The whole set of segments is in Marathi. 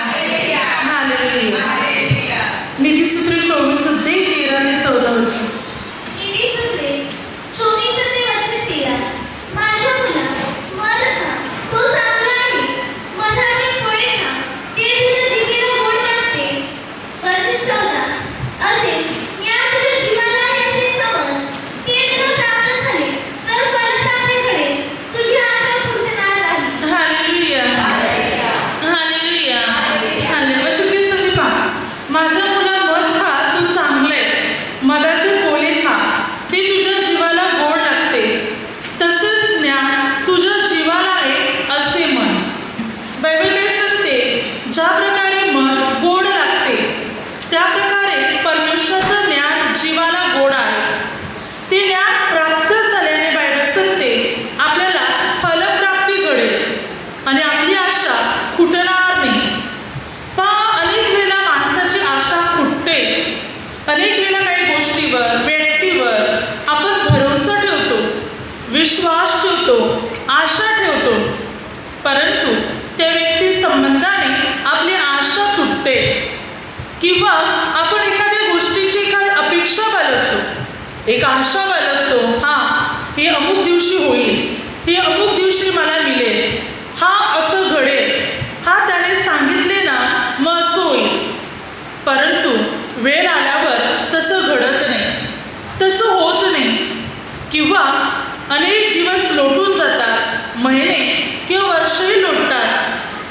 हालेलुया. नीतिसूत्र 24 अध्याय 13 ते 14 वचन. माझ्या मुला मध खा, तो चांगला आहे. मधाची फळे खा, ते तुझ्या जिभेला गोड लागते. वचन 14. असेच ज्ञान तुझ्या जीवाला आहे असे समज. ते तुला प्राप्त झाले तर परमप्राप्तीकडे तुझी आशा फुटणार नाही. हालेलुया. हालेलुया. हालेलुया. वचन 20 मध्ये पहा. माझ्या मुला मध खा, तू चांगले. मधाचे पोळे खा, ते तुझ्या जीवाला गोड लागते. तसेच ज्ञान तुझ्या जीवाला आहे असे म्हण. बायबल काय सांगते? ज्या प्रकारे मध गोड लागते त्या प्रकारे परमेश्वराचं ज्ञान जीवाला गोड आहे. ते ज्ञान प्राप्त झाल्याने बायबल सांगते आपल्याला फलप्राप्ती घडेल आणि आपली आशा फुटणार नाही. पहा, अनेक वेळेला माणसाची आशा फुटते. अनेक वेळेला काही गोष्टीवर, व्यक्तीवर आपण भरोसा ठेवतो, विश्वास ठेवतो, आशा ठेवतो, परंतु त्या व्यक्ती संबंधाने आपली आशा तुटते. किंवा आपण एखाद्या गोष्टीची काही अपेक्षा बाळगतो, एक आशा बाळगतो. हे अमुक दिवशी होईल, हे अमुक दिवशी मला मिळेल, असं घडेल, त्याने सांगितले ना मग असं होईल. परंतु वेळ आल्यावर तसं घडत नाही, तसं होत नाही. किंवा अनेक दिवस लोटून जातात, महिने किंवा वर्षही लोटतात,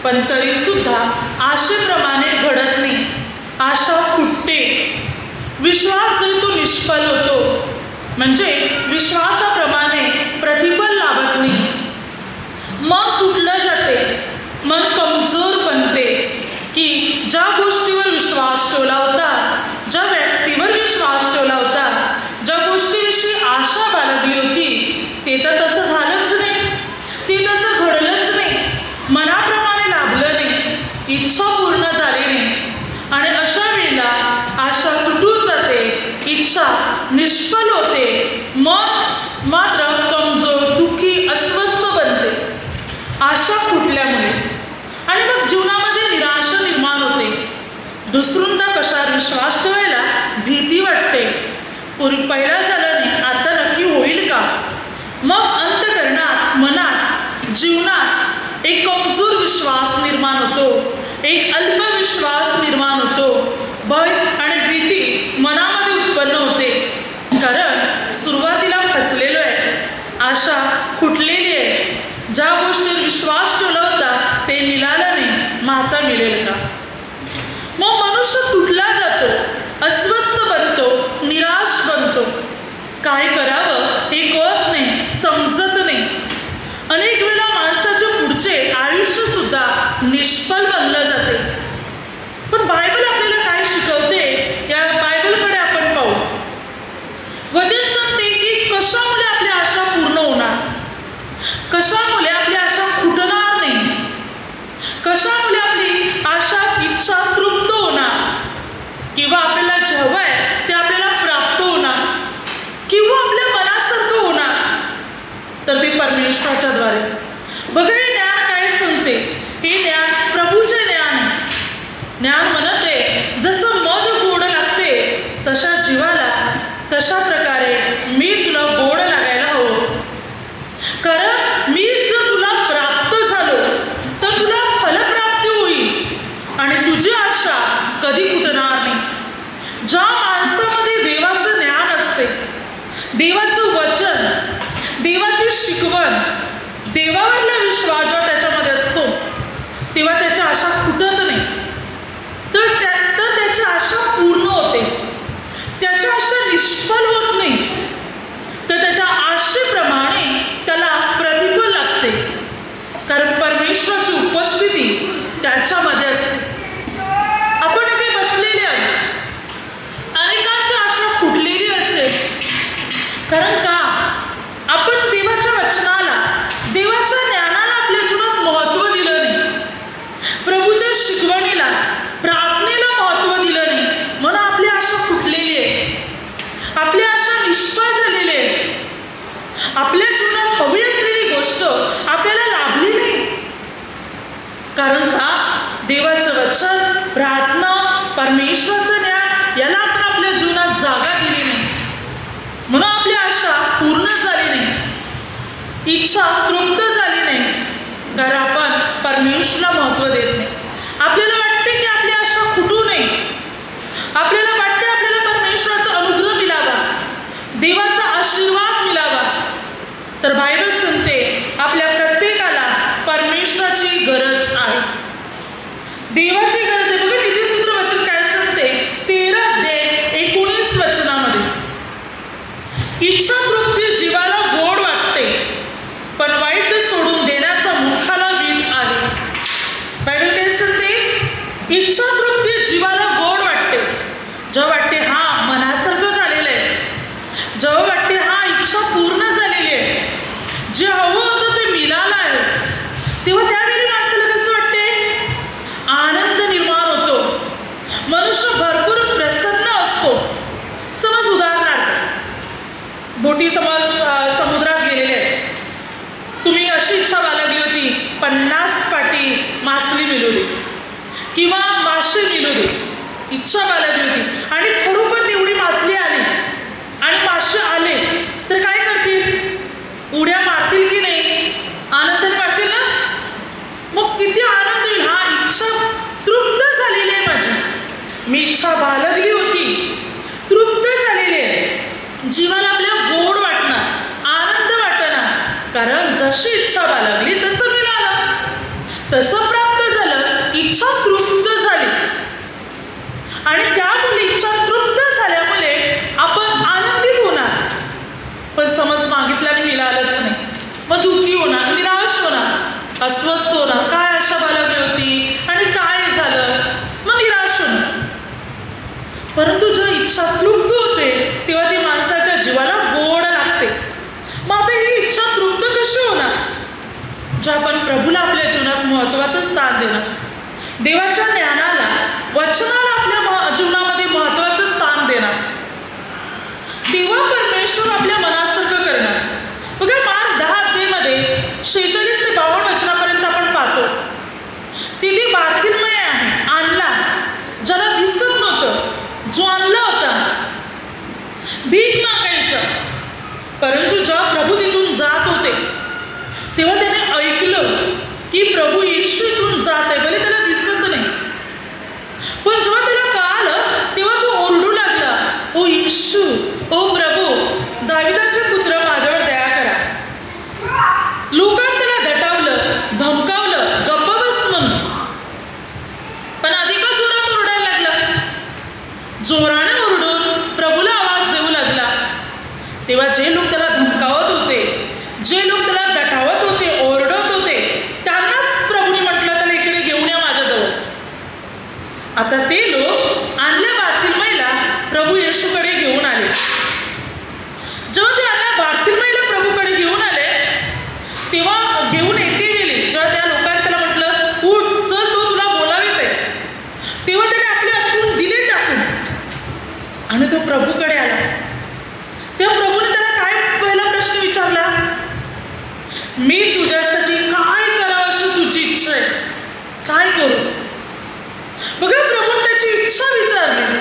पण तरीसुद्धा आशेप्रमाणे घडत नाही. आशा फुटते. विश्वास जो तो निष्फळ होतो, म्हणजे विश्वासाप्रमाणे प्रतिफल लाभत नाही. मग तुटलं जाते, मन कमजोर बनते. की ज्या गोष्टीवर विश्वास ठेवला होता, ज्या व्यक्तीवर विश्वास ठेवला होता, ज्या गोष्टीविषयी आशा बाळगली होती, ते तर तसं झालंच नाही, ते तसं घडलंच नाही, मनाप्रमाणे लाभलं नाही, इच्छा पूर्ण झाली नाही. आणि अशा वेळेला आशा तुटून जाते, इच्छा निष्फळ होते, मन मात्र कमजोर, दुःखी, अस्वस्थ बनते आशा फुटल्यामुळे. आणि मग जीवनामध्ये निराशा निर्माण होते. दुसऱ्यांदा कशावर विश्वास ठेवायला भीती वाटते. पहिला झालं नाही, आता नक्की होईल का? मग अंतःकरणात, मनात, जीवनात एक कमजोर विश्वास निर्माण होतो, एक अल्पविश्वास निर्माण होतो. भय आणि भीती मनामध्ये उत्पन्न होते. कारण सुरुवातीला फसलेलो आहे, आशा फुटलेली आहे. ज्या गोष्टीवर विश्वास ठेवला होता ते मिळालं नाही, मग आता मिळेल का? मग मनुष्य तुटला जातो, अस्वस्थ बनतो, निराश बनतो. काय करावं हे कळत नाही, समजत नाही. अनेक वेळा माणसाचे पुढचे आयुष्य सुद्धा निष्फळ बनलं जाते. पण बायबल आपल्याला काय शिकवते, या बायबलकडे आपण पाहू. वचन सांगते की कशामुळे आपली आशा पूर्ण होणार, कशामुळे आपली आशा फुटणार नाही, कशामुळे आपली आशा, इच्छा तृप्त होणार, किंवा आपल्याला जे हवं आहे ते आपल्याला प्राप्त होणार, किंवा आपल्या मनासारखं होणार, तर ते परमेश्वराच्या द्वारे. बघा, हे ज्ञान काय सांगते? हे ज्ञान प्रभूचे ज्ञान आहे. ज्ञान म्हणते जसं मध गोड लागते तशा जीवाला, तशा प्रकारे मी तुला गोड लागायला हवं. कारण मी जर तुला प्राप्त झालो तर तुला फलप्राप्ती होईल आणि तुझी आशा कधी फुटणार नाही. ज्या माणसामध्ये देवाचं ज्ञान असते, देवाचं वचन, देवाची शिकवण, देवावरला विश्वास जेव्हा त्याच्यामध्ये असतो, तेव्हा त्याची आशा फुटत नाही. तर त्याची आशा पूर्ण होते, त्याची आशा निष्फळ होत नाही. तर त्याच्या आशेप्रमाणे त्याला प्रतिफल लागते, कारण परमेश्वराची उपस्थिती त्याच्यामध्ये असते. आपण इथे बसलेले आहे, अनेकांची आशा फुटलेली असेल. कारण का? आपण देवाच्या वचनाला, देवाच्या ज्ञानाला आपल्या जीवनात महत्त्व दिलं नाही, प्रभूच्या शिकवणीला, प्रार्थनेला महत्त्व दिलं नाही, म्हणून आपली आशा फुटलेली आहे, आपली आशा निष्फळ झालेली आहे. आपल्या जीवनात हवी असलेली गोष्ट आपल्याला लाभली नाही. कारण का? देवाचं वचन परमेश्वराचं ज्ञान याला आपण आपल्या जीवनात जागा दिली नाही, म्हणून आपली आशा पूर्ण झाली नाही, इच्छा तृप्त झाली नाही, कारण आपण परमेश्वराला महत्त्व देत नाही. आपल्याला वाटते की आपली आशा खुटू नये, आपल्याला वाटते आपल्याला परमेश्वराचा अनुग्रह मिळावा, देवाचा आशीर्वाद मिळावा. तर बायबल सांगते आपल्या प्रत्येकाला परमेश्वराची गरज आहे, देवाची गरज आहे. बघा नीतिसूत्र वचन काय सांगते, 13:19 वचनामध्ये, इच्छा तृप्ती जीवाला गोड वाटते, पण वाईट सोडून देण्याचा मुखाला वीट आहे. बायबल काय सांगते, इच्छा तृप्ती जीवाला गोड वाटते, जेव्हा वाटते हा मनासारखं झालेलं आहे, जेव्हा वाटते हा इच्छा पूर्ण झालेली आहे, जे हवं होतं ते मिळालं आहे, तेव्हा त्यावेळी माणसाला कसं वाटते, आनंद निर्माण होतो, मनुष्य भरपूर प्रसन्न असतो. समज उदाहरणार्थ बोटी समुद्रात गेलेले आहेत, तुम्ही अशी इच्छा बाळगली होती 50 पाटी मासली मिळू दे किंवा मासे मिळू दे, इच्छा बाळगली होती आणि खरोखर तेवढी मासली आली आणि मासे आले तर काय करतील, उड्या मारतील की नाही, आनंदाने वाटतील ना. मग किती आनंद होईल, हा इच्छा तृप्त झालेली आहे माझी, मी इच्छा बाळगली होती, तृप्त झालेली आहे, जीवाला आपल्या गोड वाटणार, आनंद वाटणार, कारण जशी इच्छा बाळगली तसं मिळालं, तसं प्राप्त झालं, इच्छा तृप्त झाली. आणि त्यामुळे इच्छा तृप्त झाल्यामुळे आपण आनंदित होणार. पण समज मागितल्याने मिळालंच नाही, मग दुःखी होणार, निराश होणार, अस्वस्थ होणार, काय आशा बाळगली होती आणि काय झालं, मग निराश होणार. परंतु जेव्हा इच्छा तृप्त होते तेव्हा ती माणसाच्या जीवाला गोड लागते. मग आता ही इच्छा तृप्त कशी होणार, जेव्हा आपण प्रभूला आपल्या जीवनात महत्त्वाचं स्थान देणार, देवाच्या ज्ञानाला वचनाला आपल्या जीवनामध्ये महत्त्वाचं स्थान देणार, तेव्हा परमेश्वर आपल्या मनासारखं करणार. बघा मार्क 10 46 ते 52 वचनापर्यंत आपण पाहतो, तिथे बारतिमेय आहे, आणला, ज्याला दिसत नव्हतं, जो आणला होता, भीक मागायचा. परंतु जेव्हा प्रभू तिथून जात होते तेव्हा त्याने ऐकलं की प्रभू येशू इथून जात आहे, भले त्याला दिसत नाही, पण जेव्हा त्याला कळालं तेव्हा तो ओरडू लागला, ओ येशू, ओ प्रभू, दाविदाचे पुत्र, माझ्यावर दया करा. लोकांनी त्याला दटावलं, धमकावलं, गप्प बस म्हणून, पण अधिकच जोरात ओरडायला लागला. जोराने ओरडून प्रभूला आवाज देऊ लागला. तेव्हा जे लोक त्याला धमकावत होते, जे लोक त्याला दटावत होते, ओरडत होते, त्यांनाच प्रभूने म्हटलं त्याला इकडे घेऊन या माझ्याजवळ. आता ते लोक आणल्या बारतिमेयला प्रभू येशूकडे घेऊन आले. जेव्हा ते आणल्या बारतिमेयला प्रभूकडे घेऊन आले तेव्हा घेऊन येते गेले, जेव्हा त्या लोकांनी त्याला म्हटलं उठ चल, तो तुला बोलावित आहे, तेव्हा त्याने आपले अथरून दिले टाकून आणि तो प्रभूकडे आला. तेव्हा प्रभूने त्याला काय पहिला प्रश्न विचारला, मी तुझ्यासाठी काय करावं अशी तुझी इच्छा आहे, काय करू. बघा प्रभूने त्याची इच्छा विचारली.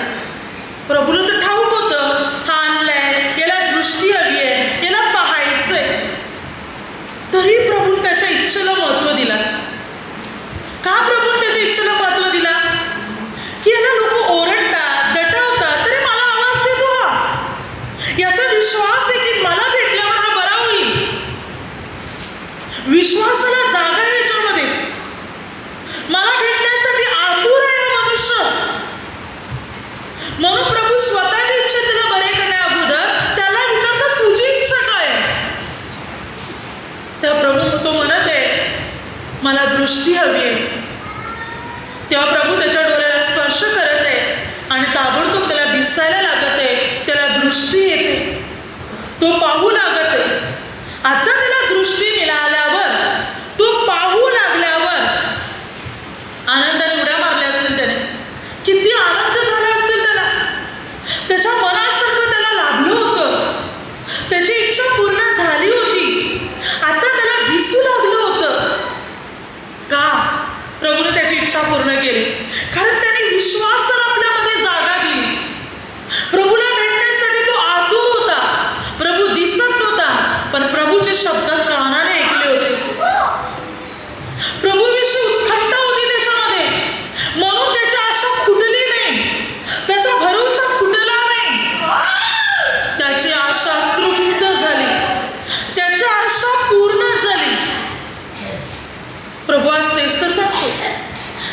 प्रभूला तर ठाऊक होतं, हा आणलाय, याला दृष्टी हवी आहे, याला पाहायचंय, तरी प्रभूने त्याच्या इच्छेला महत्त्व दिला. का प्रभूने त्याच्या इच्छेला महत्त्व दिला, की याला लोक ओरडतात, दटावतात, तरी मला आवाज देतो हा, याचा विश्वास आहे की मला भेटल्यावर हा बरा होईल. विश्वासाला जागा आहे याच्यामध्ये, मला भेटण्यासाठी आतुर आहे हा मनुष्य. म्हणून प्रभू स्वतःची इच्छा त्याला बरे करण्या अगोदर त्याला विचारतात तुझी इच्छा काय आहे. त्या प्रभू तो म्हणत आहे मला दृष्टी हवी आहे. तेव्हा प्रभू त्याच्या डोळ्याला स्पर्श करत आहे आणि ताबडतोब त्याला दिसायला लागत आहे, त्याला दृष्टी येते, तो पाहू लागत आहे. आता त्याला दृष्टी मिळाल्यावर, तो पाहू लागल्यावर आनंदाने उड्या मारल्या असतील त्याने, किती आनंद झाला असेल त्याला, त्याच्या मनासारखं त्याला लाभलं होतं, त्याची इच्छा पूर्ण झाली होती, आता त्याला दिसू लागलं होतं. का प्रभूने त्याची इच्छा पूर्ण केली, कारण त्याने विश्वासाला आपल्या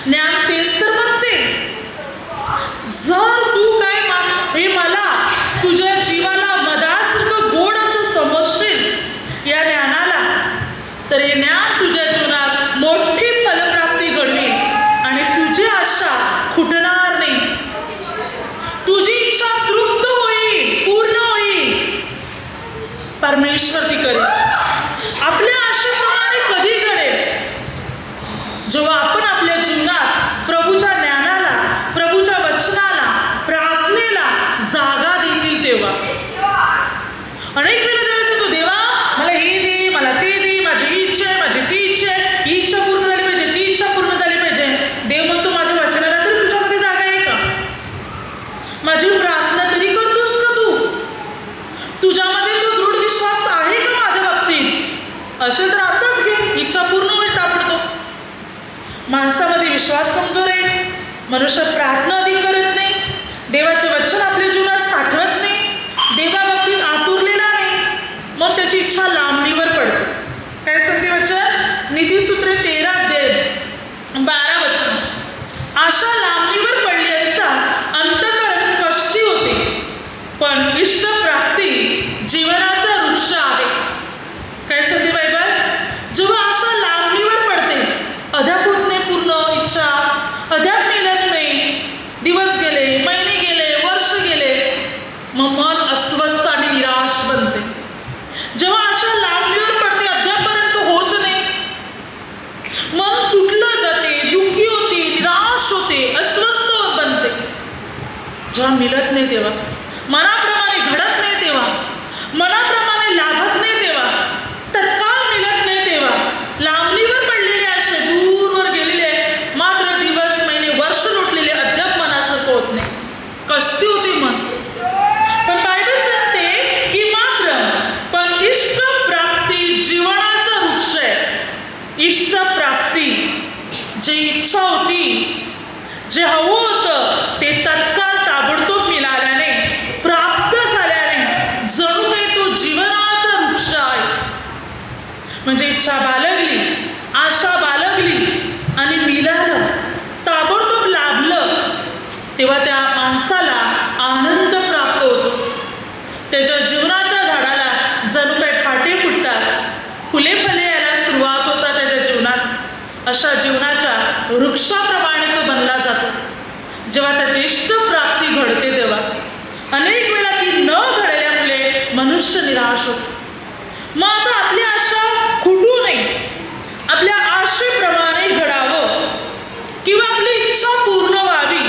ज्ञान तेच तर म्हणते. जर तू काय हे मला तुझ्या जीवाला मधासारखं गोड असं समजशील या ज्ञानाला, तर हे ज्ञान तुझ्या जीवनात मोठी फलप्राप्ती घडवी आणि तुझी आशा खुटणार नाही. तुझी इच्छा तृप्त होईल, पूर्ण होईल. परमेश्वर ती करेल. आपल्या आशेप्रमाणे कधी घडेल? जेव्हा आपण आपल्या जीवनात प्रभूच्या ज्ञानाला, प्रभूच्या वचनाला, प्रार्थनेला जागा देतील तेव्हा. अनेक वेळा देवाचा तू देवा मला हे दे, मला ते दे, माझी ही इच्छा आहे, माझी ती इच्छा आहे, ही इच्छा पूर्ण झाली पाहिजे, ती इच्छा पूर्ण झाली पाहिजे. देव म्हणतो माझ्या वचनाला तरी तुझ्यामध्ये जागा आहे का? माझी प्रार्थना तरी करतोस का तू? तुझ्यामध्ये तो दृढ विश्वास आहे का माझ्या बाबतीत? असे तर आताच घे, इच्छा पूर्ण होईल ताबडतोब. माणसामध्ये विश्वास कमजोर आहे, मनुष्य प्रार्थना अधिक करत नाही, देवाचं वचन आपल्या जीवनात साठवत नाही, देवाबाबतीत आतुरलेला नाही, मग त्याची इच्छा लांबणीवर पडते. काय सांगते वचन? नीतिसूत्रे 13:12 वचन. आशा लांबणीवर पडली असता अंतःकरण कष्टी होते, पण इष्टप्राप्ती जीवनाचा वृक्ष आहे. काय सांगते बायबल? जेव्हा आशा लांबणीवर पडते, अद्याप होत नाही पूर्ण इच्छा, अद्याप मिळत नाही, दिवस गेले, महिने गेले, वर्ष गेले, मग मन अस्वस्थ आणि निराश बनते. जेव्हा आशा लांबणीवर पडते, अद्यापपर्यंत होत नाही, मन तुटलं जाते, दुःखी होते, निराश होते, अस्वस्थ बनते. जेव्हा मिळत नाही तेव्हा, मनाप्रमाणे घडत नाही तेव्हा, मनाप्रमाणे लाभत नाही तेव्हा, तत्काळ मिळत नाही तेव्हा, लांबणीवर पडलेले आशे दूरवर गेलेले, मात्र दिवस महिने वर्ष लोटलेले अद्याप मनासारखं होत नाही, कष्टी होते मन. पण बायबल सांगते की पण इष्टप्राप्ती जीवनाचा वृक्ष आहे. इष्टप्राप्ती, जे इच्छा होती, जे हवं होतं ते तत्काळ ताबडतोब मिळाल्याने, प्राप्त झाल्याने जणू काही तो जीवनाचा वृक्ष आहे. म्हणजे इच्छा बाळगली, आशा बाळगली आणि मिळालं, ताबडतोब लाभलं, तेव्हा त्या माणसाला आनंद प्राप्त होतो. त्याच्या जीवनाच्या झाडाला जणू काही फाटे फुटतात, फुले फले यायला सुरुवात होतात त्याच्या जीवनात. अशा जीवनाच्या वृक्षाप्रमाणे तो बनला जातो. जेव्हा त्याची इष्टप्राप्ती घडते तेव्हा अनेक वेळा ती न घडल्यामुळे मनुष्य निराश होतो. मग आता आपली आशा खुटू नये, आपल्या आशेप्रमाणे घडावं किंवा आपली इच्छा पूर्ण व्हावी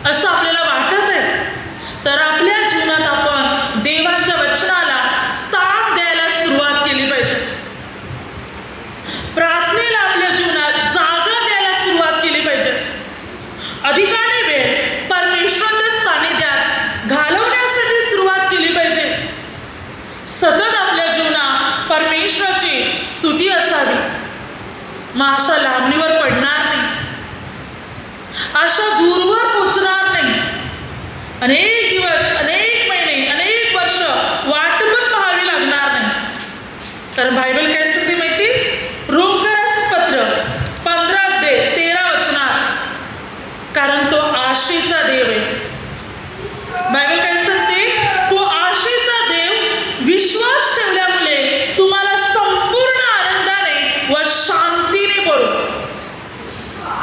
असं आपल्याला वाटत आहे, तर आपल्या जीवनात आपण देवाच्या वचनाला स्थान द्यायला सुरुवात केली पाहिजे. प्रार्थनेला आपल्या जीवनात जागा द्यायला सुरुवात केली पाहिजे. अधिकाने वेळ परमेश्वराच्या सानिध्यात घालवण्यासाठी सुरुवात केली पाहिजे. सतत आपल्या जीवनात परमेश्वराची स्तुती असावी. मग आशा लांबणीवर पडणार नाही, आशा दूरवर पोचणार नाही. अनेक दिवस, अनेक महिने, अनेक वर्ष वाट पण पाहावी लागणार नाही. कारण बायबल काय सांगते माहिती? रोमकरास पत्र 15:13 वचनात, कारण तो आशेचा देव आहे. बायबल काय सांगते? तो आशेचा देव विश्वास ठेवल्यामुळे तुम्हाला संपूर्ण आनंदाने व शांतीने भरो.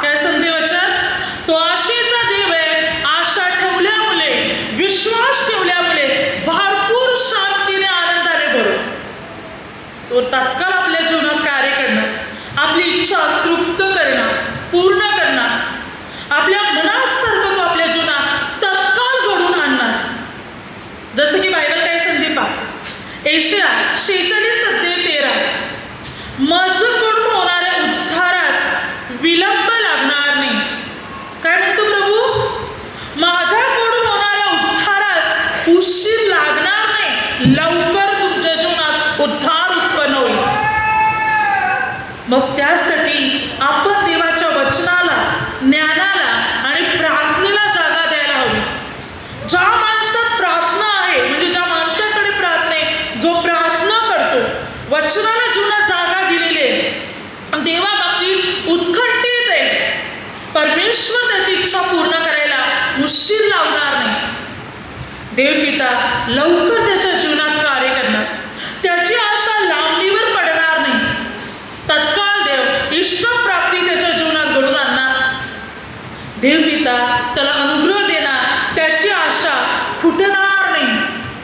काय सांगते वचन? तो आशेचा देव आहे. आशा ठेवल्यामुळे, विश्वास ठेवल्यामुळे भरपूर शांतीने, आनंदाने भरो. तो तात्काळ आपल्या जीवनात कार्य करणार, आपली इच्छा तृप्त करणार, पूर्ण करणार, आपल्या मनासारखं तो आपल्या जीवनात तत्काळ घडून आणणार. जसं की बायबल काय सांगते पहा, यशाया 46:13, माझकडून होणाऱ्या उद्धारास विलंब लागणार नाही. काय म्हणतो प्रभू? माझ्याकडून होणाऱ्या उद्धारास उशीर लागणार नाही, लवकर तुमच्या जीवनात उद्धार उत्पन्न होईल. मग त्यासाठी आपण देवाच्या वचनाला उशीर लावणार नाही. देवपिता लवकर त्याच्या जीवनात कार्य करणार. त्याची आशा लांबणीवर पडणार नाही. तत्काळ देव इष्टप्राप्ती त्याच्या जीवनात घडून आणणार. देवपिता त्याला अनुग्रह देणार. त्याची आशा फुटणार नाही,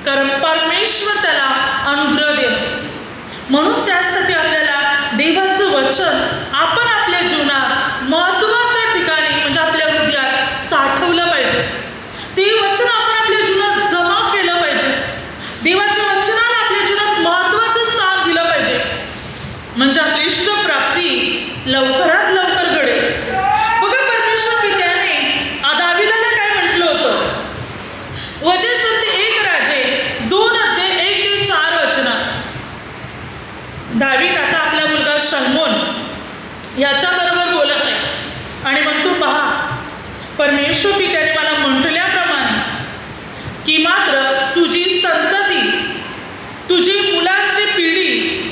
कारण परमेश्वर त्याला अनुग्रह देणार. म्हणून त्यासाठी आपल्याला देवाचं वचन आपण आपल्या जीवनात महत्त्वाच्या ठिकाणी म्हणजे आपल्या हृदयात साठवलं पाहिजे. ते वचन आपण आपल्या जीवनात जमा केलं पाहिजे. देवाच्या वचनाला आपल्या जीवनात महत्त्वाचं स्थान दिलं पाहिजे, म्हणजे आपली इष्टप्राप्ती लवकरात लवकर घडेल. बघा, परमेश्वर पित्याने दाविदाला काय म्हटलं होतं? वचनसंहिता 1 राजे 2 अध्याय 1 ते 4 वचनात दावीद आता आपला मुलगा शल्मोन याच्याबरोबर बोलत आहे आणि म्हणतो, पहा, परमेश्वर पित्याने मला म्हटल्याप्रमाणे की मात्र तुझी संतती, तुझी मुलांची पिढी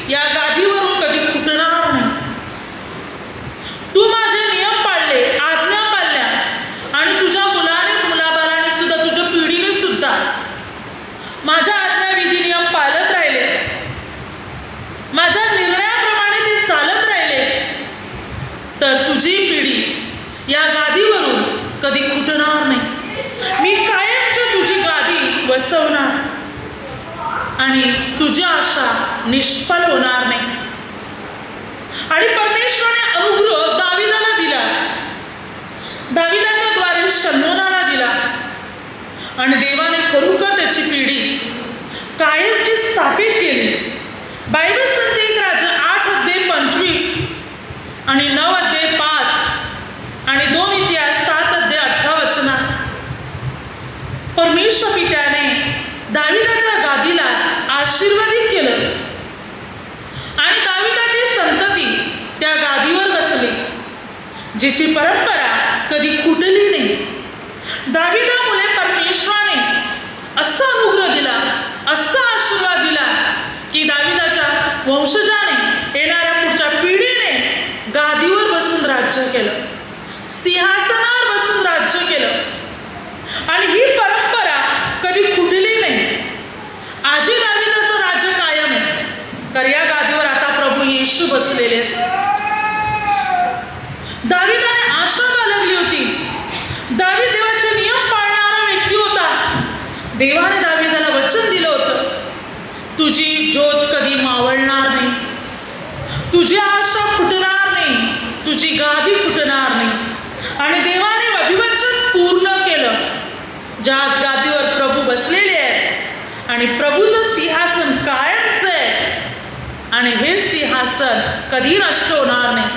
या गादीवरून कधी फुटणार नाही. तू माझे नियम पाळले, आज्ञा पाळल्या आणि तुझ्या मुलाबाळाने सुद्धा, तुझ्या पिढीने सुद्धा माझ्या आज्ञा विधी नियम पाळत राहिले, माझ्या निर्णयाप्रमाणे ते चालत राहिले, तर तुझी पिढी या गादीवरून कधी फुटणार नाही. मी कायमची तुझी गादी बसवणार आणि तुझी आशा निष्फळ होणार नाही. आणि परमेश्वराने अनुग्रह दाविदाला दिला, दाविदाच्या द्वारे शल्मोनाला दिला आणि देवाने खरोखर त्याची पिढी कायमची स्थापित केली. बायबल सांगते 1 राजा 8 अध्याय 25 आणि 9 अध्याय 5 आणि 2 इतिहास 7 अध्याय 18 वचनात परमेश्वर पित्याने दाविदाच्या गादीला आशीर्वादित केलं आणि दाविदाची संतती त्या गादीवर बसली, जिची परंपरा कधी फुटली नाही. दाविदामुळे परमेश्वराने असा अनुग्रह दिला, असा आशीर्वाद दिला की दाविदाच्या वंशजाने, येणाऱ्या पुढच्या पिढीने गादीवर बसून राज्य केलं, सिंहासनावर बसून राज्य केलं आणि ही परंपरा कधी फुटली नाही. आजी दाविदाचं राज्य कायम आहे, तर या गादीवर आता प्रभू येशू बसलेले आहेत. दाविदाने आशा बाळगली होती. दावीद देवाचे नियम पाळणारा व्यक्ती होता. देवाने दाविदाला वचन दिलं होतं, तुझी ज्योत कधी मावळणार नाही, तुझी आशा फुटणार नाही, तुझी गादी फुटणार नाही. आणि देवाने अभिवचन पूर्ण केलं. ज्याच गादीवर प्रभू बसलेले आहेत आणि प्रभूचं सिंहासन कायमचं आहे आणि हे सिंहासन कधी नष्ट होणार नाही.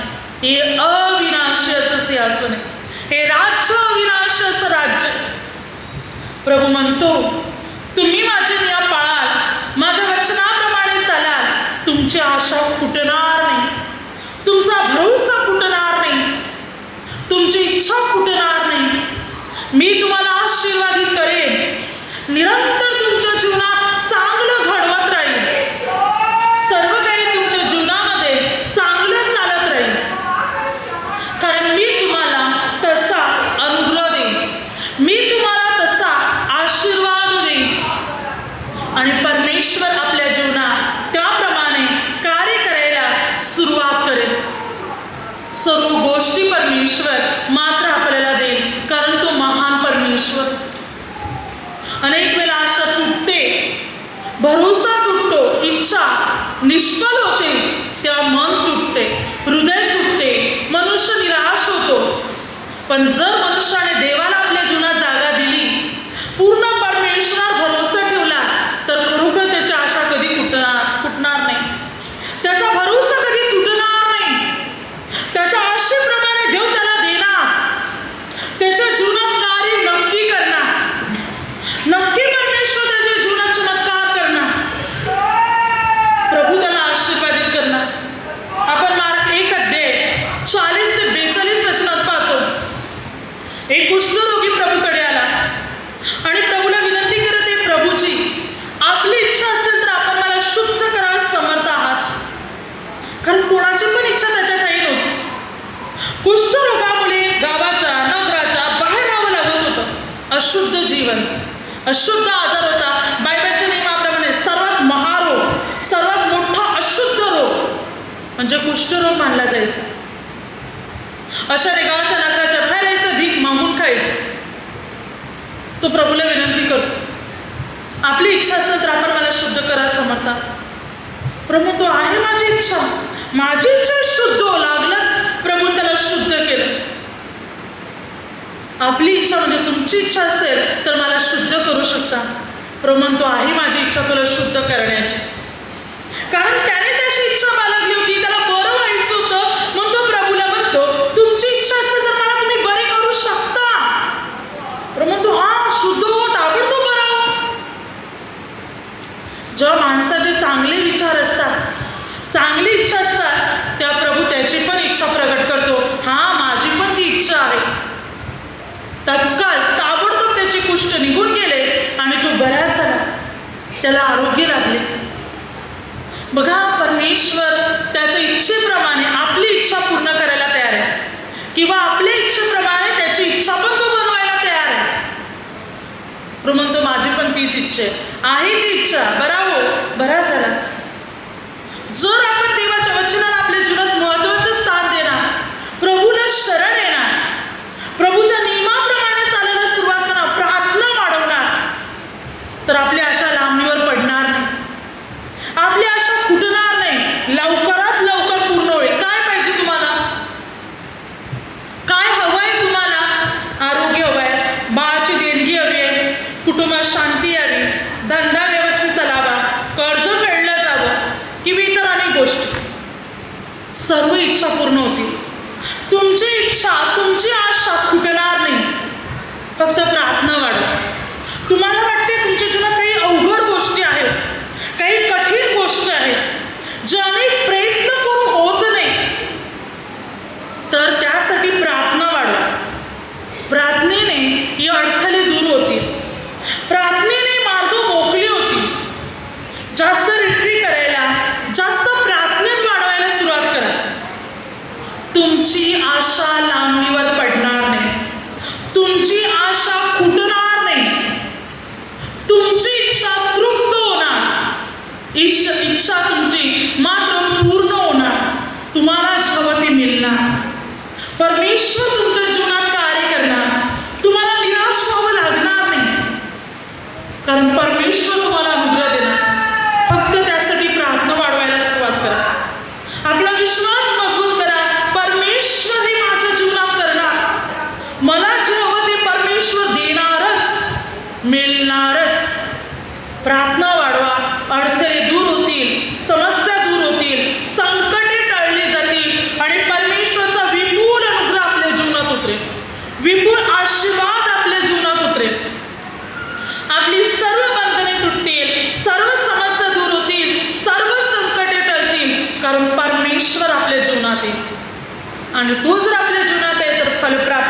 हे अविनाशी असं सिंहासन आहे, हे राज्य अविनाशी असं राज्य. प्रभू म्हणतो, तुम्ही माझे नियम पाळाल, माझ्या वचनाप्रमाणे चालाल, तुमची आशा फुटणार नाही, तुमचा भरोसा फुटणार नाही, तुमची इच्छा फुटणार नाही. मी तुम्हाला आशीर्वादित करेन, निरंतर तुमच्या जीवनात चांगलं घडवत राहील, सर्व काही तुमच्या जीवनामध्ये चांगलं चालत राहील, कारण मी तुम्हाला तसा अनुग्रह देईन, मी तुम्हाला तसा आशीर्वाद देईन. आणि परमेश्वर आपल्या जीवनात त्याप्रमाणे कार्य करायला सुरुवात करेल. सर्व गोष्टी परमेश्वर मात्र आपल्याला देईल, कारण तो महान परमेश्वर. अनेक वेळा आशा तुटते, भरोसा तुटतो, इच्छा निष्फळ होते, तेव्हा मन तुटते, हृदय तुटते, मनुष्य निराश होतो. पण जर मनुष्याने देवाला आपल्या जीवनात जागा दिली, पूर्ण परमेश्वरावर भरोसा ठेवला, तर खरोखर त्याची आशा कधी फुटणार नाही, त्याचा भरोसा कधी तुटणार नाही. त्याच्या आशेप्रमाणे देव त्याला देणार, त्याच्या जीवनात कार्य नक्की करणार, नक्की परमेश्वर त्याच्या जीवनात चमत्कार करणार, प्रभू त्याला आशीर्वादित करणार. आपण मार्क 1 अध्याय 40 ते 42 वचनात पाहतो. 1 अशुद्ध जीवन, अशुद्ध आजार होता. बायबलच्या नियमाप्रमाणे सर्वात महारोग, सर्वात मोठा अशुद्ध रोग म्हणजे कुष्ठरोग मानला जायचा. अशाने गावाच्या नगराच्या बाहेर यायचं, भीक मागून खायचं. तो प्रभूला विनंती करतो, आपली इच्छा असेल तर आपण मला शुद्ध करा समर्था. प्रभू तो आहे माझी इच्छा, माझी इच्छा शुद्ध हो. लागलंच प्रभू त्याला शुद्ध केलं. आपली इच्छा म्हणजे तुमची इच्छा असेल तर मला शुद्ध करू शकता. प्रभू म्हणतो आहे माझी इच्छा तुला शुद्ध करण्याची. कारण त्याने त्याची इच्छा बाळगली होती, त्याला बरं व्हायचं होतं. म्हणून तो प्रभूला म्हणतो तुमची इच्छा असेल तर मला तुम्ही बरे करू शकता. प्रभू म्हणतो हा शुद्ध हो, ताबडतोब बरा हो. जेव्हा माणसाचे चांगले विचार असतात, चांगली इच्छा असतात, त्या प्रभू त्याची पण इच्छा प्रगट करतो. हा माझी पण ती इच्छा आहे. तत्काळ ताबडतोब त्याची कुष्ठ निघून गेले आणि तो बरा झाला, त्याला आरोग्य लाभले. बघा परमेश्वर त्याच्या इच्छेप्रमाणे आपली इच्छा पूर्ण करायला तयार आहे, किंवा आपल्या इच्छेप्रमाणे त्याची इच्छा पण तो बनवायला तयार आहे. प्रभू म्हणतो माझी पण तीच इच्छा आहे ती इच्छा, बरा हो, बरा झाला. जर आपण देवाच्या वचनाला आपल्या जीवनात महत्वाचं स्थान देणार, प्रभूला शरण येणार, प्रभूच्या नियमाप्रमाणे चालायला सुरुवात करणार, प्रार्थना वाढवणार, तर आपली आशा लांबणीवर पडणार नाही, आपली आशा फुटणार नाही, लवकरात लवकर पूर्ण होईल. काय पाहिजे तुम्हाला? काय हवंय तुम्हाला? आरोग्य हवंय, बाळाची देणगी हवी आहे, कुटुंबात शांती यावी, धंदा व्यवस्थित चालावा, कर्ज फेडलं जावं, किंवा इतर अनेक गोष्टी. सर्व इच्छा पूर्ण होतील. तुमची इच्छा, तुमची आशा फुटणार नाही. फक्त प्रार्थना वाढवा. तुम्हाला वाटते तुमच्या जीवनात काही अवघड गोष्टी आहेत, काही कठीण गोष्टी आहेत, जे अनेक प्रयत्न करून होत नाही, तर त्यासाठी प्रार्थना वाढवा. प्रार्थनेने ही अडथळे दूर होतील, प्रार्थनेने मार्ग मोकळे होतील. जास्त रिट्रीट करायला, जास्त प्रार्थनेत वाढवायला सुरुवात करा. तुमची आशा लांबणीवर पडणार नाही, तुमची आशा फुटणार नाही, तुमची इच्छा तृप्त होणार, इच्छा तुमची मात्र पूर्ण होणार, तुम्हाला हवं ते मिळणार. परमेश्वर तुमच्या जीवनात कार्य करणार, तुम्हाला निराश व्हावं लागणार नाही, कारण परमेश्वर तुम्हाला अनुग्रह देणार. फक्त त्यासाठी प्रार्थना वाढवायला सुरुवात करा, आपला विश्वास मजबूत करा. परमेश्वर हे माझ्या जीवनात करणार, मला जे हवं ते परमेश्वर देणारच, मिळणारच. प्रार्थना वाढवा, अडथळे दूर होतील, समस्या दूर होतील, संकटे टळली जातील आणि परमेश्वराचा विपुल अनुग्रह आपल्या जीवनात उतरेल, विपुल आशीर्वाद आपल्या जीवनात उतरेल. आपली सर्व बंधने तुटतील, सर्व समस्या दूर होतील, सर्व संकटे टळतील, कारण परमेश्वर आपल्या जीवनात आहे. आणि तो जर आपल्या जीवनात आहे तर फलप्राप्ती